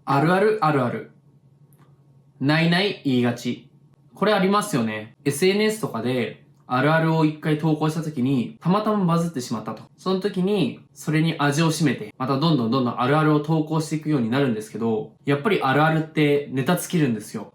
あるあるあるある。ないない言いがち。これありますよね。SNS とかであるあるを一回投稿した時にたまたまバズってしまったと。その時にそれに味を占めてまたどんどんあるあるを投稿していくようになるんですけど、やっぱりあるあるってネタ尽きるんですよ。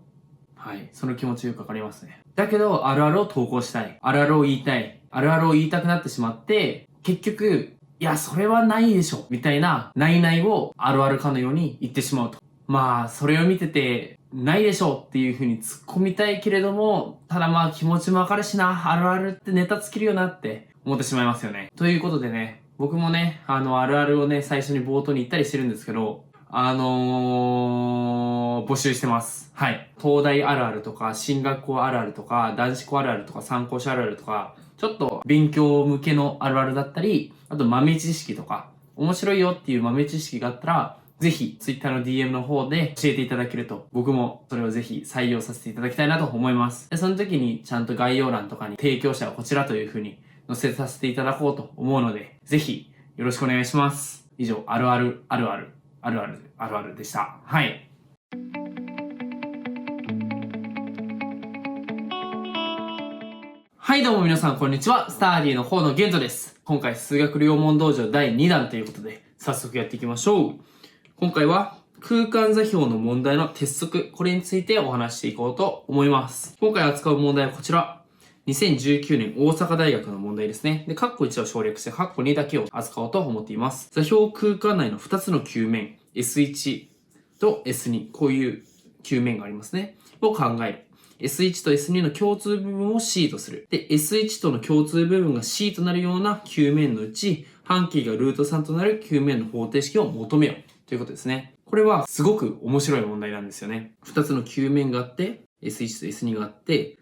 はい。その気持ちよくわかりますね。だけどあるあるを投稿したい。あるあるを言いたい。あるあるを言いたくなってしまって、結局、いや、それはないでしょ。みたいな、ないないをあるあるかのように言ってしまうと。まあ、それを見てて、ないでしょっていう風に突っ込みたいけれども、ただまあ気持ちもわかるしな、あるあるってネタ尽きるよなって思ってしまいますよね。ということでね、僕もね、あるあるをね、最初に冒頭に言ったりしてるんですけど、募集してます。はい。東大あるあるとか、進学校あるあるとか、男子校あるあるとか、参考書あるあるとか、ちょっと勉強向けのあるあるだったり、あと豆知識とか、面白いよっていう豆知識があったら、ぜひ、Twitter の DM の方で教えていただけると、僕もそれをぜひ採用させていただきたいなと思います。で、その時にちゃんと概要欄とかに提供者はこちらという風に載せさせていただこうと思うので、ぜひ、よろしくお願いします。以上、あるある、あるある、あるある、あるあるでした。はい。はい、どうも皆さん、こんにちは。スターディの方のゲントです。今回、数学両門道場第2弾ということで、早速やっていきましょう。今回は、空間座標の問題の鉄則、これについてお話していこうと思います。今回扱う問題はこちら。2019年大阪大学の問題ですね。で、括弧1を省略して、括弧2だけを扱おうと思っています。座標空間内の2つの球面、S1 と S2、こういう球面がありますね。を考える。S1 と S2 の共通部分を C とする。で、S1 との共通部分が C となるような球面のうち、半径がルート3となる球面の方程式を求めようということですね。これはすごく面白い問題なんですよね。2つの球面があって、S1 と S2 があって、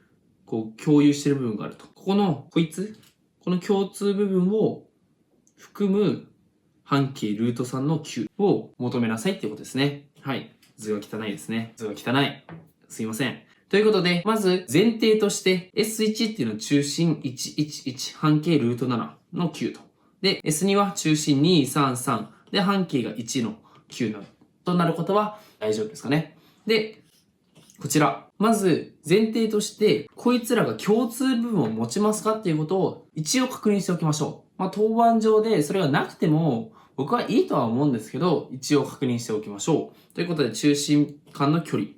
こう共有している部分があると。この共通部分を含む半径ルート3の球を求めなさいっていうことですね。はい。図が汚いですね。図が汚い。すいません。ということで、まず前提として S1 っていうのは中心111半径ルート7の球と。で、S2 は中心233で半径が1の球なのとなることは大丈夫ですかね。で、こちら。まず前提として、こいつらが共通部分を持ちますかっていうことを一応確認しておきましょう。当番上でそれがなくても僕はいいとは思うんですけど、一応確認しておきましょう。ということで、中心間の距離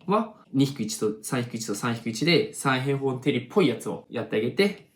は2-1と3-1と3-1で3平方定理っぽいやつをやってあげて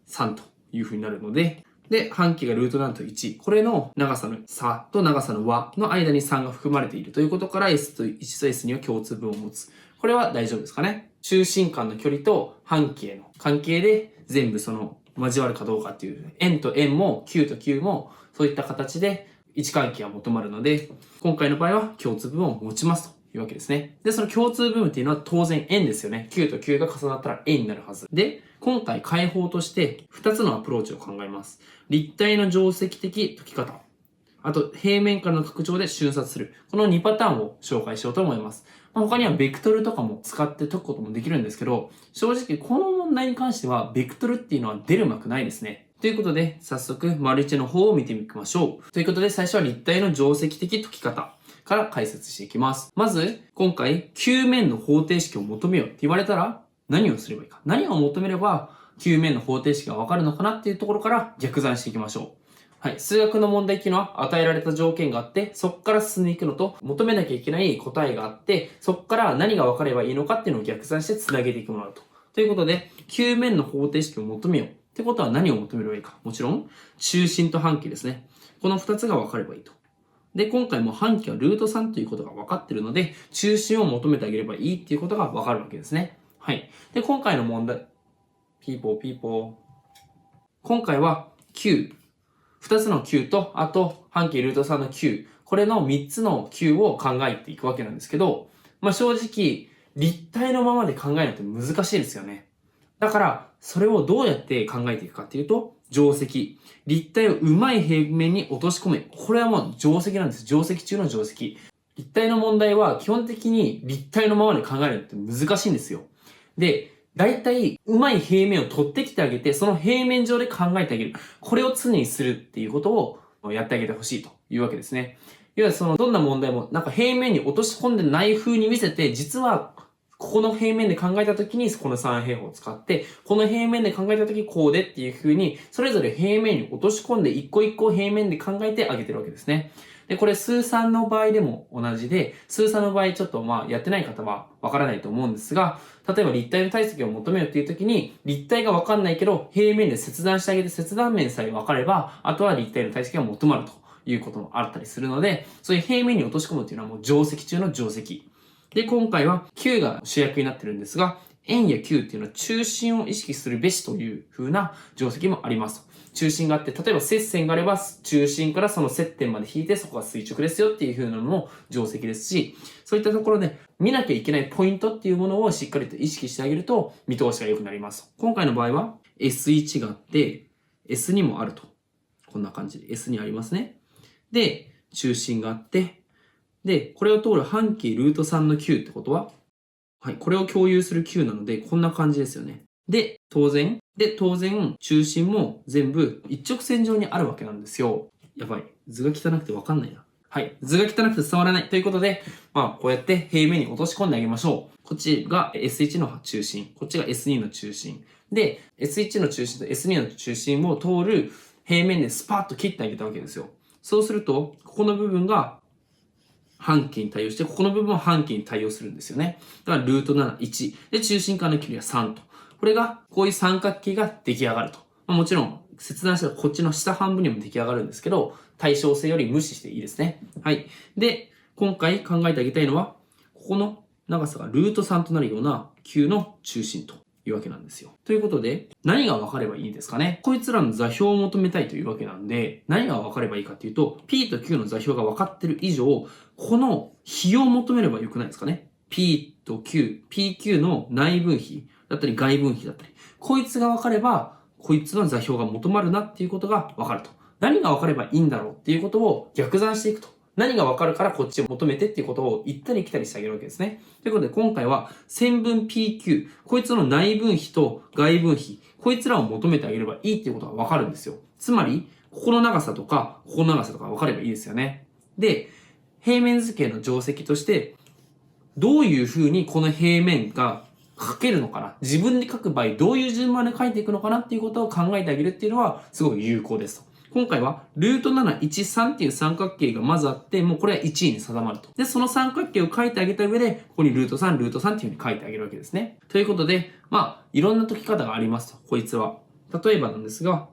3という風になるので、で、半径がルート7と1。これの長さの差と長さの和の間に3が含まれているということから S と1と S には共通分を持つ。これは大丈夫ですかね。中心間の距離と半径の関係で全部その交わるかどうかっていう、円と円も球と球もそういった形で位置関係が求まるので、今回の場合は共通分を持ちますというわけですね。で、その共通部分っていうのは当然円ですよね。9と9が重なったら円になるはず。で、今回解法として2つのアプローチを考えます。立体の定石的解き方。あと、平面からの拡張で瞬殺する。この2パターンを紹介しようと思います。他にはベクトルとかも使って解くこともできるんですけど、正直この問題に関しては、ベクトルっていうのは出る幕ないですね。ということで、早速、丸1の方を見てみましょう。ということで、最初は立体の定石的解き方から解説していきます。まず、今回、球面の方程式を求めようって言われたら、何をすればいいか。何を求めれば、球面の方程式がわかるのかなっていうところから逆算していきましょう。はい。数学の問題っていうのは与えられた条件があって、そこから進んでいくのと、求めなきゃいけない答えがあって、そこから何が分かればいいのかっていうのを逆算して繋げていくものだと。ということで、球面の方程式を求めよう。ってことは何を求めればいいか。もちろん、中心と半径ですね。この2つが分かればいいと。で、今回も半径はルート3ということが分かっているので、中心を求めてあげればいいっていうことが分かるわけですね。はい。で、今回の問題。ピーポー。今回は9。2つの9と、あと半径ルート3の9。これの3つの9を考えていくわけなんですけど、正直、立体のままで考えないと難しいですよね。だから、それをどうやって考えていくかっていうと、定石。立体をうまい平面に落とし込め。これはもう定石なんです。定石中の定石。立体の問題は基本的に立体のままで考えるって難しいんですよ。で、大体、うまい平面を取ってきてあげて、その平面上で考えてあげる。これを常にするっていうことをやってあげてほしいというわけですね。要はどんな問題も、平面に落とし込んでない風に見せて、実は、ここの平面で考えたときに、この三平方を使って、この平面で考えたときこうでっていう風に、それぞれ平面に落とし込んで、一個一個平面で考えてあげてるわけですね。で、これ数3の場合でも同じで、数3の場合ちょっとやってない方はわからないと思うんですが、例えば立体の体積を求めるっていう時に、立体がわかんないけど、平面で切断してあげて切断面さえわかれば、あとは立体の体積が求まるということもあったりするので、そういう平面に落とし込むっていうのはもう定積中の定積。で、今回は Q が主役になってるんですが、円や Q っていうのは中心を意識するべしという風な定積もあります。中心があって、例えば接線があれば、中心からその接点まで引いて、そこが垂直ですよっていう風なのも定積ですし、そういったところで見なきゃいけないポイントっていうものをしっかりと意識してあげると、見通しが良くなります。今回の場合は S1 があって、S2 もあると。こんな感じで S2 ありますね。で、中心があって、で、これを通る半径ルート3の Q ってことは、はい、これを共有する Q なので、こんな感じですよね。で、当然、中心も全部一直線上にあるわけなんですよ。やばい。図が汚くてわかんないな。はい。図が汚くて伝わらない。ということで、こうやって平面に落とし込んであげましょう。こっちが S1 の中心。こっちが S2 の中心。で、S1 の中心と S2 の中心を通る平面でスパッと切ってあげたわけですよ。そうすると、ここの部分が半径に対応して、ここの部分は半径に対応するんですよね。だからルート7、1。で、中心からの距離は3と。これが、こういう三角形が出来上がると。もちろん、切断したらこっちの下半分にも出来上がるんですけど、対称性より無視していいですね。はい。で、今回考えてあげたいのは、ここの長さがルート3となるような球の中心というわけなんですよ。ということで、何が分かればいいですかね。こいつらの座標を求めたいというわけなんで、何が分かればいいかっていうと、P と Q の座標が分かってる以上、この比を求めればよくないですかね。P と Q、PQ の内分比だったり外分比だったり、こいつが分かれば、こいつの座標が求まるなっていうことが分かると。何が分かればいいんだろうっていうことを逆算していくと。何が分かるからこっちを求めてっていうことを行ったり来たりしてあげるわけですね。ということで今回は線分 PQ、こいつの内分比と外分比、こいつらを求めてあげればいいっていうことが分かるんですよ。つまり、ここの長さとか、ここの長さとか分かればいいですよね。で、平面図形の定積として、どういう風にこの平面が書けるのかな、自分で書く場合どういう順番で書いていくのかなっていうことを考えてあげるっていうのはすごく有効ですと。今回はルート7、1、3っていう三角形がまずあって、もうこれは1位に定まると。で、その三角形を書いてあげた上で、ここにルート3、ルート3っていう風に書いてあげるわけですね。ということで、いろんな解き方がありますと、こいつは。例えばなんですが、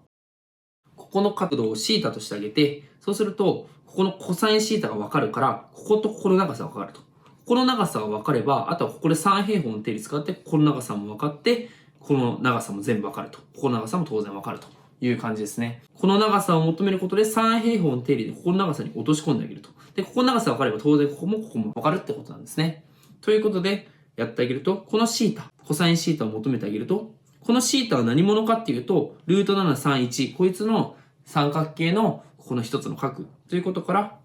ここの角度をシータとしてあげて、そうすると、ここのコサインシータがわかるから、こことここの長さがわかると。この長さが分かれば、あとはここで三平方の定理使って、この長さも分かって、この長さも全部分かると。ここの長さも当然分かるという感じですね。この長さを求めることで三平方の定理でここの長さに落とし込んであげると。で、ここの長さが分かれば当然ここも分かるってことなんですね。ということで、やってあげると、このシータ、コサインシータを求めてあげると、このシータは何者かっていうと、ルート7、3、1、こいつの三角形のここの一つの角ということから、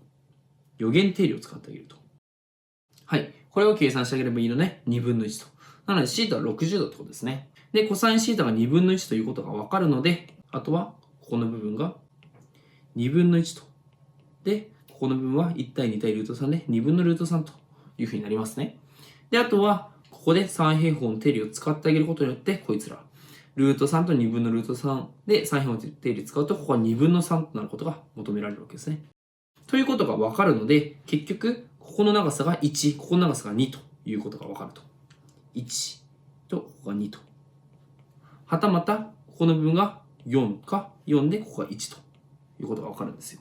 余弦定理を使ってあげると。はい。これを計算してあげればいいので、2分の1と。なので、シータは60度ってことですね。で、コサインシータが2分の1ということがわかるので、あとは、ここの部分が2分の1と。で、ここの部分は1対2対ルート3で2分のルート3というふうになりますね。で、あとは、ここで三平方の定理を使ってあげることによって、こいつら。ルート3と2分のルート3で三平方の定理を使うと、ここは2分の3となることが求められるわけですね。ということがわかるので、結局、ここの長さが1、ここの長さが2ということがわかると。1と、ここが2と。はたまた、ここの部分が4か4で、ここが1ということがわかるんですよ。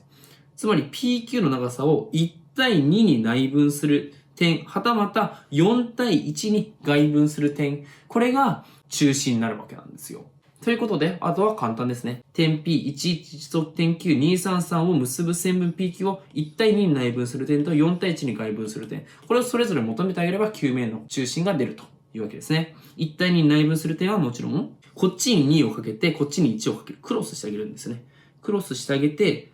つまり PQ の長さを1対2に内分する点、はたまた4対1に外分する点、これが中心になるわけなんですよ。ということで、あとは簡単ですね。点 P11 と点 Q233 を結ぶ線分 PQ を1対2に内分する点と4対1に外分する点。これをそれぞれ求めてあげれば球面の中心が出るというわけですね。1対2に内分する点はもちろん、こっちに2をかけて、こっちに1をかける。クロスしてあげるんですね。クロスしてあげて、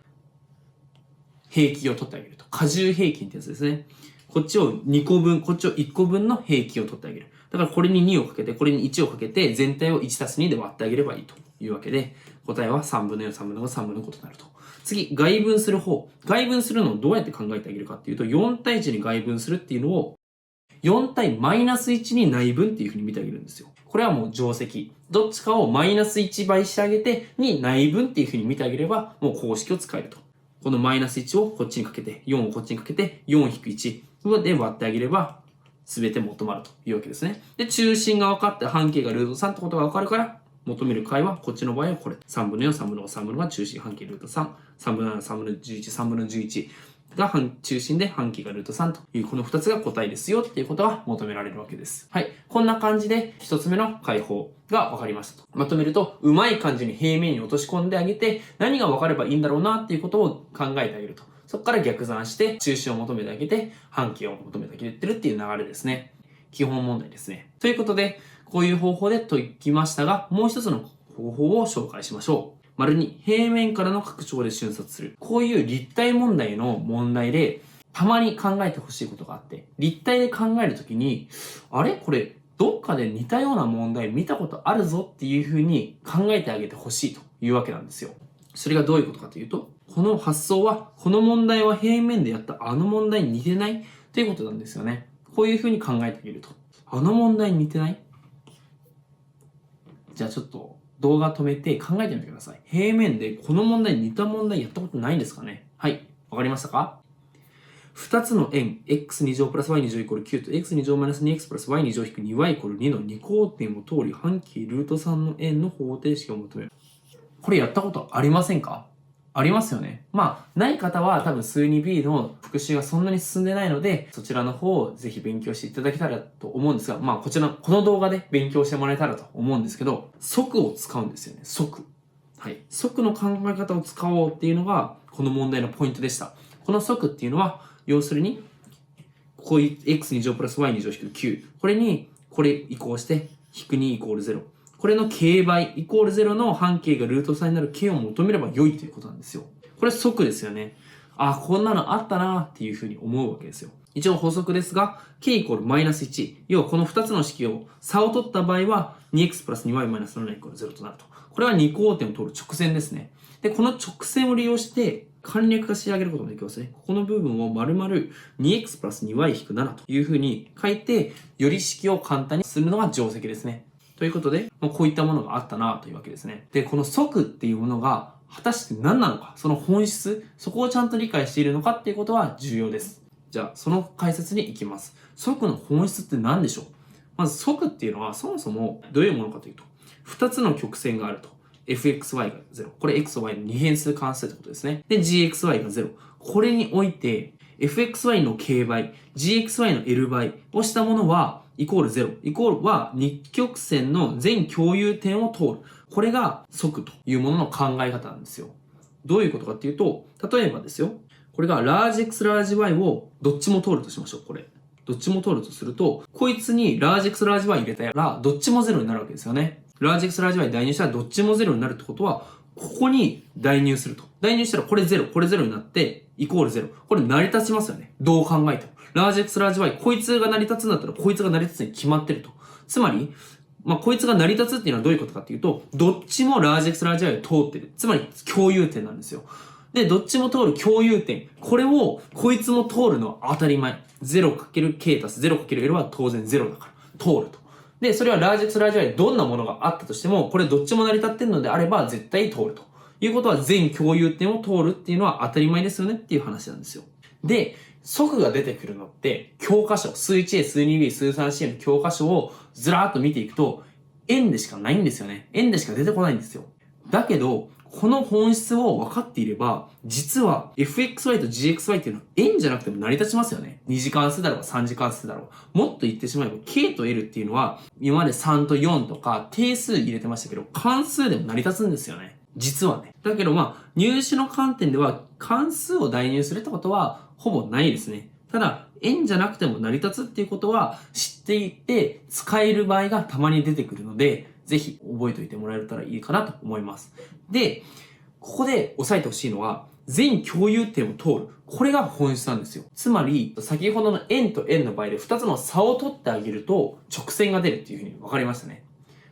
平均を取ってあげると。荷重平均ってやつですね。こっちを2個分、こっちを1個分の平均を取ってあげる。だからこれに2をかけて、これに1をかけて、全体を1たす2で割ってあげればいいというわけで、答えは3分の4、3分の5、3分の5となると。次、外分する方。外分するのをどうやって考えてあげるかっていうと、4対1に外分するっていうのを、4対マイナス1に内分っていう風に見てあげるんですよ。これはもう定石。どっちかをマイナス1倍してあげて、に内分っていう風に見てあげれば、もう公式を使えると。このマイナス1をこっちにかけて、4をこっちにかけて、4-1で割ってあげれば、すべて求まるというわけですね。で、中心が分かって半径がルート3ってことが分かるから、求める解はこっちの場合はこれ。3分の4、3分の5、3分の5が中心半径ルート3。3分の7、3分の11、3分の11が中心で半径がルート3というこの2つが答えですよっていうことが求められるわけです。はい。こんな感じで1つ目の解法が分かりましたと。まとめると、うまい感じに平面に落とし込んであげて、何が分かればいいんだろうなっていうことを考えてあげると。そこから逆算して中心を求めてあげて、半径を求めてあげてるっていう流れですね。基本問題ですね。ということで、こういう方法で解きましたが、もう一つの方法を紹介しましょう。丸2、平面からの拡張で瞬殺する。こういう立体問題の問題で、たまに考えてほしいことがあって、立体で考えるときに、あれこれ、どっかで似たような問題見たことあるぞっていうふうに考えてあげてほしいというわけなんですよ。それがどういうことかというと、この発想は、この問題は平面でやったあの問題に似てないということなんですよね。こういうふうに考えてあげると。あの問題に似てない？じゃあちょっと動画止めて考えてみてください。平面でこの問題に似た問題やったことないですかね？はい。わかりましたか？2つの円 x2 乗プラス y2 乗イコール9と x2 乗マイナス 2x プラス y2 乗引く 2y イコール2の二項点を通り半径ルート3の円の方程式を求める。これやったことありませんか？ありますよね。まあ、ない方は多分数 2B の復習がそんなに進んでないので、そちらの方をぜひ勉強していただけたらと思うんですが、まあ、この動画で勉強してもらえたらと思うんですけど、則を使うんですよね。則。はい。則の考え方を使おうっていうのが、この問題のポイントでした。この則っていうのは、要するに、こういう x2 乗プラス y2 乗引く9。これに、これ移行して、引く2イコール0。これの k 倍イコール0の半径がルート3になる k を求めれば良いということなんですよ。これ則ですよね。あ、こんなのあったなっていうふうに思うわけですよ。一応補足ですが、k イコールマイナス1。要はこの2つの式を差を取った場合は 2x プラス 2y マイナス7イコール0となると。これは二項点を通る直線ですね。で、この直線を利用して簡略化してあげることができますね。ここの部分を丸々 2x プラス 2y-7 というふうに書いて、より式を簡単にするのが定石ですね。ということで、こういったものがあったなというわけですね。で、この則っていうものが果たして何なのか、その本質、そこをちゃんと理解しているのかっていうことは重要です。じゃあ、その解説に行きます。則の本質って何でしょう？まず則っていうのはそもそもどういうものかというと、2つの曲線があると。fxy が0。これ x、y の二変数関数ってことですね。で、gxy が0。これにおいて、fxy の k 倍、gxy の l 倍をしたものは、イコール0。イコールは二曲線の全共有点を通る。これが則というものの考え方なんですよ。どういうことかっていうと、例えばですよ。これがラージ x ラージ y をどっちも通るとしましょう。これ。どっちも通るとすると、こいつにラージ x ラージ y 入れたら、どっちも0になるわけですよね。ラージ x ラージ y 代入したらどっちも0になるってことは、ここに代入すると。代入したらこれ0、これ0になって、イコール0。これ成り立ちますよね。どう考えても。ラージ x ラージ y、こいつが成り立つんだったら、こいつが成り立つに決まってると。つまり、こいつが成り立つっていうのはどういうことかっていうと、どっちもラージ x ラージ y を通ってる。つまり、共有点なんですよ。で、どっちも通る共有点。これを、こいつも通るのは当たり前。0×k 足す 0×l は当然0だから。通ると。で、それはラージ x ラージ y どんなものがあったとしても、これどっちも成り立ってるのであれば絶対通ると。いうことは全共有点を通るっていうのは当たり前ですよねっていう話なんですよ。で、則が出てくるのって、教科書、数 1A、数 2B、数 3C の教科書をずらーっと見ていくと、円でしかないんですよね。円でしか出てこないんですよ。だけど、この本質を分かっていれば、実は fxy と gxy っていうのは円じゃなくても成り立ちますよね。2次関数だろうが3次関数だろう。もっと言ってしまえば k と l っていうのは今まで3と4とか定数入れてましたけど、関数でも成り立つんですよね。実はね。だけど入試の観点では関数を代入するってことはほぼないですね。ただ、円じゃなくても成り立つっていうことは知っていて使える場合がたまに出てくるので、ぜひ覚えておいてもらえたらいいかなと思います。で、ここで押さえてほしいのは、全共有点を通る。これが本質なんですよ。つまり、先ほどの円と円の場合で2つの差を取ってあげると直線が出るっていうふうに分かりましたね。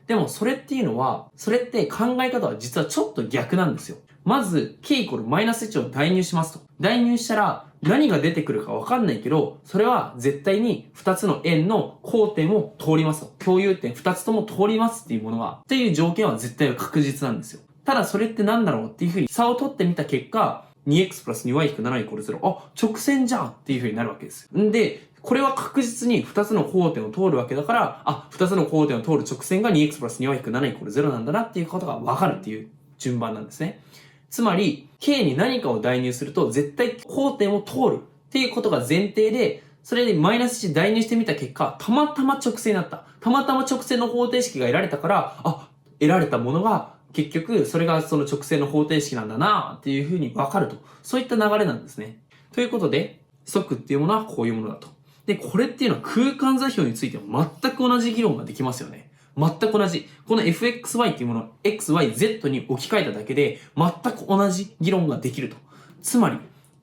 でもそれっていうのは、それって考え方は実はちょっと逆なんですよ。まず、k イコールマイナス1を代入しますと。代入したら何が出てくるかわかんないけど、それは絶対に2つの円の交点を通りますと。共有点2つとも通りますっていうものは、っていう条件は絶対確実なんですよ。ただそれって何だろうっていうふうに差を取ってみた結果、2x プラス 2y-7 イコール0。あ、直線じゃんっていうふうになるわけですよ。んで、これは確実に2つの交点を通るわけだから、あ、2つの交点を通る直線が 2x プラス 2y-7 イコール0なんだなっていうことがわかるっていう順番なんですね。つまり、K に何かを代入すると絶対交点を通るっていうことが前提で、それでマイナス1代入してみた結果、たまたま直線になった。たまたま直線の方程式が得られたから、あ、得られたものが結局それがその直線の方程式なんだなっていうふうにわかると。そういった流れなんですね。ということで、則っていうものはこういうものだと。で、これっていうのは空間座標についても全く同じ議論ができますよね。全く同じ。この fxy っていうものを xyz に置き換えただけで全く同じ議論ができると。つまり、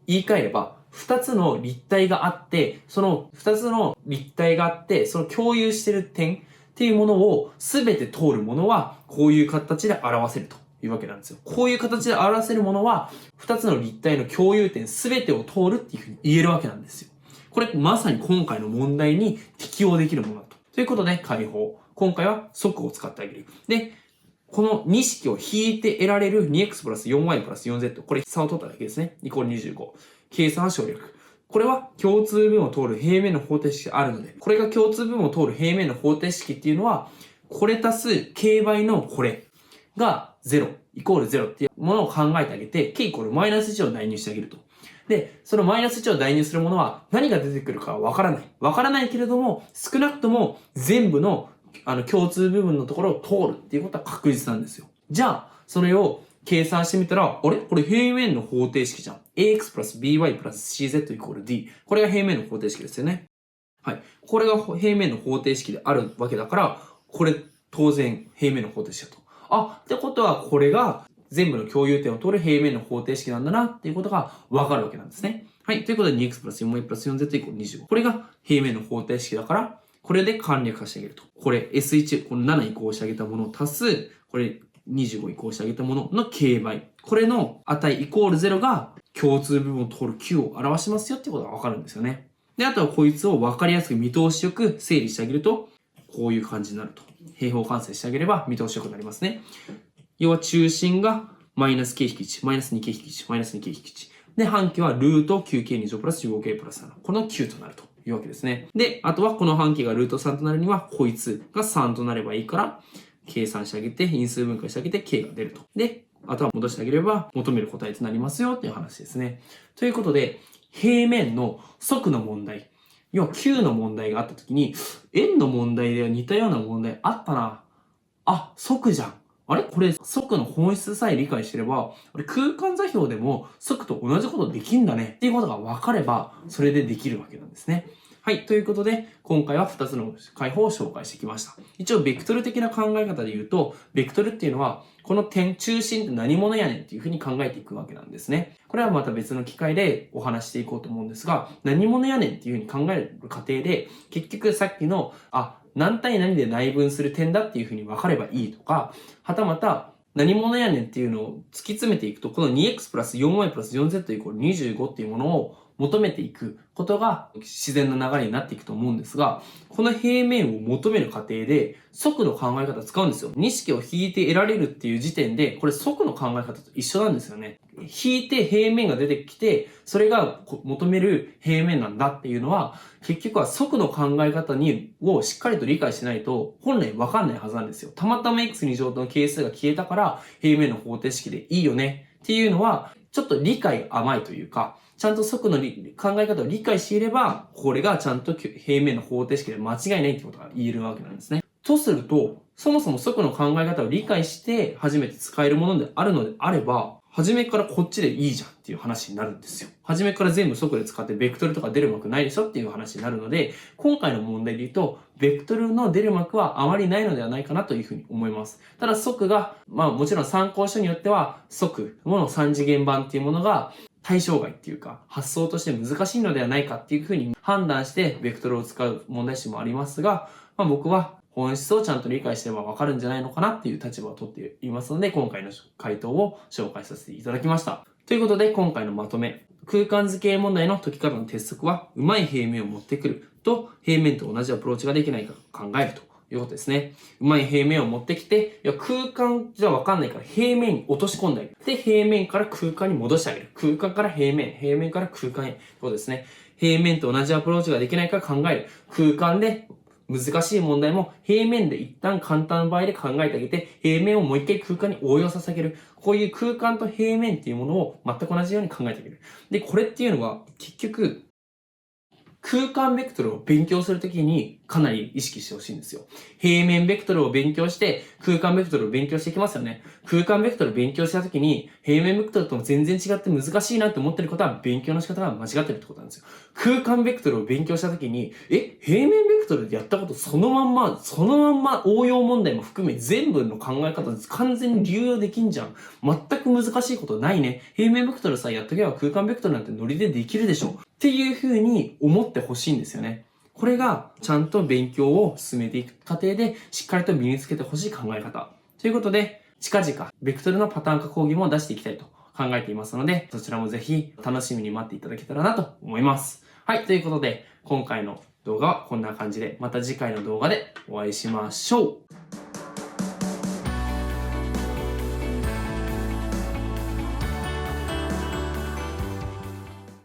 言い換えれば、二つの立体があって、その二つの立体があって、その共有している点っていうものを全て通るものは、こういう形で表せるというわけなんですよ。こういう形で表せるものは、二つの立体の共有点全てを通るっていうふうに言えるわけなんですよ。これまさに今回の問題に適用できるものだと。ということで、解法。今回は則を使ってあげる。で、この2式を引いて得られる 2x プラス 4y プラス 4z。これ差を取っただけですね。イコール25。計算省略。これは共通分を通る平面の方程式があるので、これが共通分を通る平面の方程式っていうのは、これ足す k 倍のこれが0、イコール0っていうものを考えてあげて、k イコールマイナス1を代入してあげると。で、そのマイナス1を代入するものは何が出てくるかはわからない。わからないけれども、少なくとも全部の共通部分のところを通るっていうことは確実なんですよ。じゃあ、それを計算してみたら、あれこれ平面の方程式じゃん。ax プラス by プラス cz イコール d。これが平面の方程式ですよね。はい。これが平面の方程式であるわけだから、これ当然平面の方程式だと。あ、ってことはこれが全部の共有点を取る平面の方程式なんだなっていうことがわかるわけなんですね。はい。ということで 2x プラス 4y プラス 4z イコール25。これが平面の方程式だから、これで簡略化してあげると。これ S1、この7移行してあげたものを足す、これ25移行してあげたものの k 倍。これの値イコール0が共通部分を通る q を表しますよってことがわかるんですよね。で、あとはこいつを分かりやすく見通しよく整理してあげると、こういう感じになると。平方完成してあげれば見通しよくなりますね。要は中心がマイナス k 引き1、マイナス 2k 引き1、マイナス 2k 引き1。で、半径はルート 9k2 乗プラス 15k プラス7。この9となるというわけですね。で、あとはこの半径がルート3となるには、こいつが3となればいいから、計算してあげて、因数分解してあげて、k が出ると。で、あとは戻してあげれば求める答えとなりますよっていう話ですね。ということで、平面の則の問題、要は Q の問題があったときに、円の問題では似たような問題あったな。あ、則じゃん。あれこれ、則の本質さえ理解してれば、空間座標でも則と同じことできんだねっていうことが分かれば、それでできるわけなんですね。はい。ということで、今回は2つの解法を紹介してきました。一応、ベクトル的な考え方で言うと、ベクトルっていうのは、この点、中心って何者やねんっていうふうに考えていくわけなんですね。これはまた別の機会でお話していこうと思うんですが、何者やねんっていうふうに考える過程で、結局さっきの、何対何で内分する点だっていうふうに分かればいいとか、はたまた、何者やねんっていうのを突き詰めていくと、この 2x プラス 4y プラス 4z イコール25っていうものを求めていくことが自然な流れになっていくと思うんですが、この平面を求める過程で則の考え方を使うんですよ。2式を引いて得られるっていう時点で、これ則の考え方と一緒なんですよね。引いて平面が出てきて、それが求める平面なんだっていうのは、結局は則の考え方をしっかりと理解しないと、本来わかんないはずなんですよ。たまたま x2 乗の係数が消えたから、平面の方程式でいいよねっていうのは、ちょっと理解が甘いというか、ちゃんと則の考え方を理解していれば、これがちゃんと平面の方程式で間違いないってことが言えるわけなんですね。とすると、そもそも則の考え方を理解して初めて使えるものであるのであれば、初めからこっちでいいじゃんっていう話になるんですよ。初めから全部則で使ってベクトルとか出る幕ないでしょっていう話になるので、今回の問題で言うと、ベクトルの出る幕はあまりないのではないかなというふうに思います。ただ則が、もちろん参考書によっては、則の3次元版っていうものが対象外っていうか、発想として難しいのではないかっていうふうに判断してベクトルを使う問題集もありますが、僕は本質をちゃんと理解してればわかるんじゃないのかなっていう立場を取っていますので、今回の回答を紹介させていただきました。ということで、今回のまとめ。空間図形問題の解き方の鉄則は、うまい平面を持ってくると、平面と同じアプローチができないか考えるということですね。うまい平面を持ってきて、空間じゃわかんないから平面に落とし込んであげる。で、平面から空間に戻してあげる。空間から平面、平面から空間へ。そうですね。平面と同じアプローチができないか考える。空間で難しい問題も平面で一旦簡単な場合で考えてあげて、平面をもう一回空間に応用させてあげる。こういう空間と平面っていうものを全く同じように考えてあげる。で、これっていうのは結局、空間ベクトルを勉強するときにかなり意識してほしいんですよ。平面ベクトルを勉強して空間ベクトルを勉強していきますよね。空間ベクトルを勉強したときに平面ベクトルとも全然違って難しいなって思ってることは勉強の仕方が間違ってるってことなんですよ。空間ベクトルを勉強したときに、平面ベクトルでやったことそのまんま応用問題も含め全部の考え方完全に流用できんじゃん。全く難しいことないね。平面ベクトルさえやっとけば空間ベクトルなんてノリでできるでしょ。っていう風に思ってほしいんですよね。これがちゃんと勉強を進めていく過程でしっかりと身につけてほしい考え方。ということで、近々ベクトルのパターン化講義も出していきたいと考えていますので、そちらもぜひ楽しみに待っていただけたらなと思います。はい、ということで、今回の動画はこんな感じで、また次回の動画でお会いしましょう。